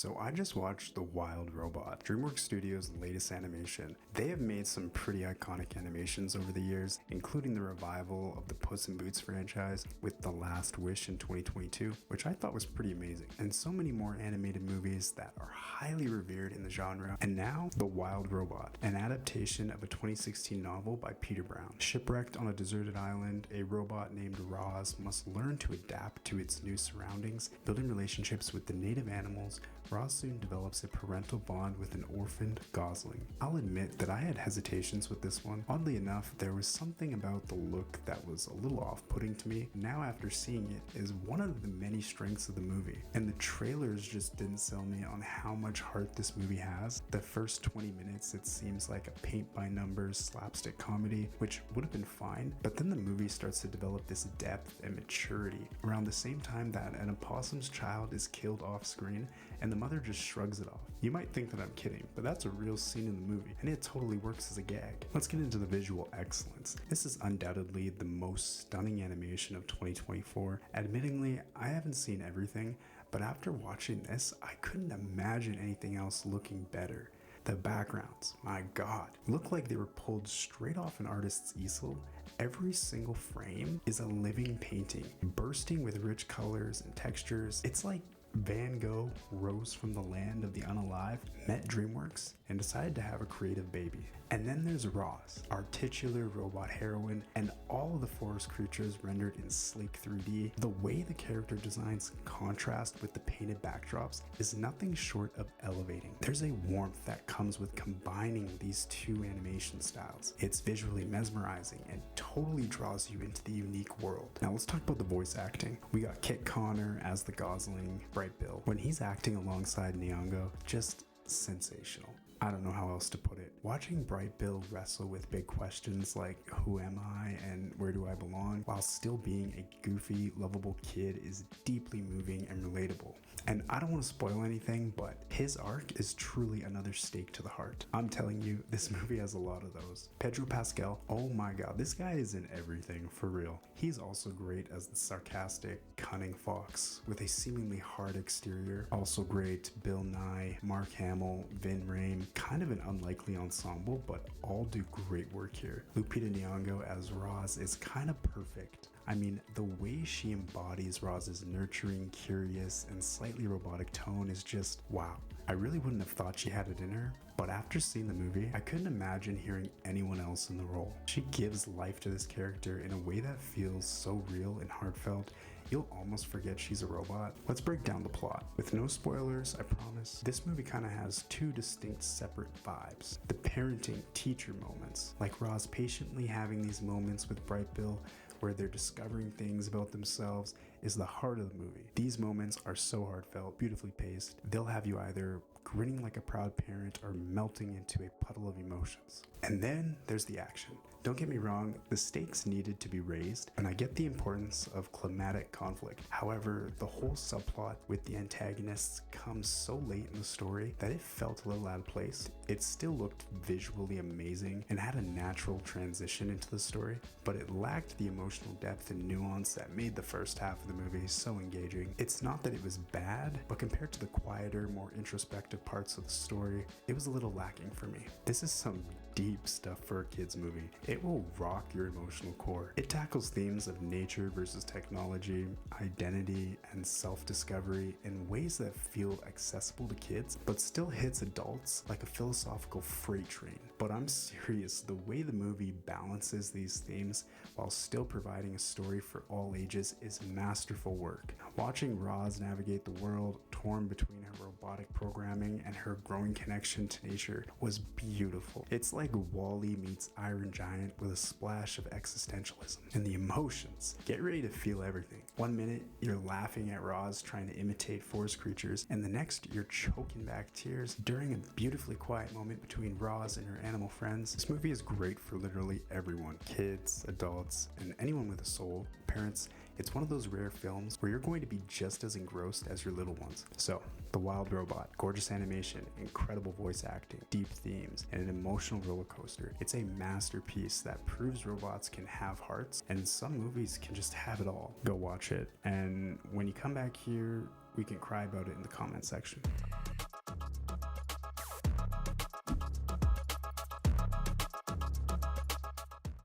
So I just watched The Wild Robot, DreamWorks Studios' latest animation. They have made some pretty iconic animations over the years, including the revival of the Puss in Boots franchise with The Last Wish in 2022, which I thought was pretty amazing, and so many more animated movies that are highly revered in the genre. And now, The Wild Robot, an adaptation of a 2016 novel by Peter Brown. Shipwrecked on a deserted island, a robot named Roz must learn to adapt to its new surroundings, building relationships with the native animals. Roz soon develops a parental bond with an orphaned gosling. I'll admit that I had hesitations with this one. Oddly enough, there was something about the look that was a little off-putting to me. Now after seeing it is one of the many strengths of the movie. And the trailers just didn't sell me on how much heart this movie has. The first 20 minutes it seems like a paint-by-numbers slapstick comedy, which would have been fine, but then the movie starts to develop this depth and maturity around the same time that an opossum's child is killed off screen and the mother just shrugs it off. You might think that I'm kidding, but that's a real scene in the movie, and it totally works as a gag. Let's get into the visual excellence. This is undoubtedly the most stunning animation of 2024. Admittingly, I haven't seen everything, but after watching this, I couldn't imagine anything else looking better. The backgrounds, my god, look like they were pulled straight off an artist's easel. Every single frame is a living painting, bursting with rich colors and textures. It's like Van Gogh rose from the land of the unalive, met DreamWorks, and decided to have a creative baby. And then there's Roz, our titular robot heroine, and all of the forest creatures rendered in sleek 3D. The way the character designs contrast with the painted backdrops is nothing short of elevating. There's a warmth that comes with combining these two animation styles. It's visually mesmerizing and totally draws you into the unique world. Now let's talk about the voice acting. We got Kit Connor as the Gosling, Bright Bill. When he's acting alongside Nyong'o, just sensational. I don't know how else to put it. Watching Bright Bill wrestle with big questions like who am I and where do I belong, while still being a goofy, lovable kid is deeply moving and relatable. And I don't want to spoil anything, but his arc is truly another stake to the heart. I'm telling you, this movie has a lot of those. Pedro Pascal, oh my god, this guy is in everything, for real. He's also great as the sarcastic, cunning fox with a seemingly hard exterior. Also great, Bill Nye, Mark Hamill, Vin Raim, kind of an unlikely ensemble, but all do great work here. Lupita Nyong'o as Roz is kind of perfect. I mean, the way she embodies Roz's nurturing, curious, and slightly robotic tone is just wow. I really wouldn't have thought she had it in her, but after seeing the movie, I couldn't imagine hearing anyone else in the role. She gives life to this character in a way that feels so real and heartfelt, you'll almost forget she's a robot. Let's break down the plot. With no spoilers, I promise. This movie kind of has two distinct separate vibes. The parenting teacher moments, like Roz patiently having these moments with Bright Bill where they're discovering things about themselves, is the heart of the movie. These moments are so heartfelt, beautifully paced. They'll have you either grinning like a proud parent or melting into a puddle of emotions. And then there's the action. Don't get me wrong, the stakes needed to be raised, and I get the importance of climatic conflict. However, the whole subplot with the antagonists comes so late in the story that it felt a little out of place. It still looked visually amazing and had a natural transition into the story, but it lacked the emotional depth and nuance that made the first half of the movie so engaging. It's not that it was bad, but compared to the quieter, more introspective parts of the story, it was a little lacking for me. This is some deep stuff for a kid's movie. It will rock your emotional core. It tackles themes of nature versus technology, identity, and self-discovery in ways that feel accessible to kids, but still hits adults like a philosophical freight train. But I'm serious, the way the movie balances these themes while still providing a story for all ages is masterful work. Watching Roz navigate the world, torn between her robotic programming and her growing connection to nature, was beautiful. It's like WALL-E meets Iron Giant with a splash of existentialism. And the emotions, get ready to feel everything. One minute, you're laughing at Roz trying to imitate forest creatures, and the next, you're choking back tears during a beautifully quiet moment between Roz and her animal friends. This movie is great for literally everyone, kids, adults, and anyone with a soul. Parents, it's one of those rare films where you're going to be just as engrossed as your little ones. So, The Wild Robot, gorgeous animation, incredible voice acting, deep themes, and an emotional roller coaster. It's a masterpiece that proves robots can have hearts, and some movies can just have it all. Go watch it, and when you come back here, we can cry about it in the comment section.